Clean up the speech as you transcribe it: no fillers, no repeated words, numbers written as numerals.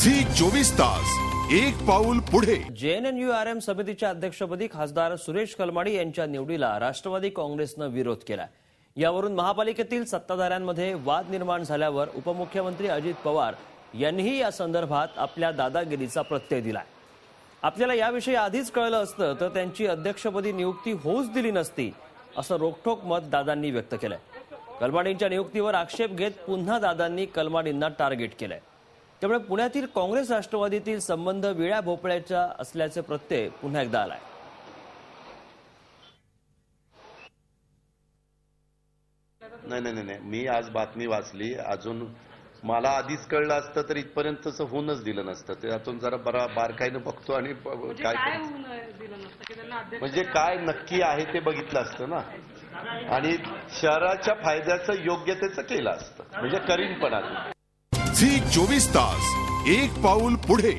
Zee 24 तास एक पाऊल पुढे। JNNU-RM समितीच्या अध्यक्षपदी खासदार सुरेश कलमाडी यांच्या निवडीला राष्ट्रवादी काँग्रेसनं विरोध केला। यावरून महापालिकेतील सत्ताधाऱ्यांमध्ये वाद निर्माण झाल्यावर उपमुख्यमंत्री अजित पवार यांनीही या संदर्भात आपल्या दादागिरीचा प्रत्यय दिलाय। आपल्याला याविषयी आधीच कळलं असतं तर त्यांची अध्यक्षपदी नियुक्ती होऊच दिली नसती, असं रोखठोक मत दादांनी व्यक्त केलंय। कलमाडींच्या नियुक्तीवर आक्षेप घेत पुन्हा दादांनी कलमाडींना टार्गेट केलंय। त्यामुळे पुण्यातील काँग्रेस राष्ट्रवादीतील संबंध विळ्या भोपळ्याचा असल्याचे प्रत्यय पुन्हा एकदा आलाय। नाही, मी आज बातमी वाचली, अजून मला आधीच कळलं असतं तर इथपर्यंत तसं होऊनच दिलं नसतं। त्यातून जरा बरा बारकाईनं बघतो आणि काय म्हणजे काय नक्की आहे ते बघितलं असतं ना, आणि शहराच्या फायद्याचं योग्यतेचं केलं असतं, म्हणजे करीन पण आधी। झी 24 तास एक पाऊल पुढे।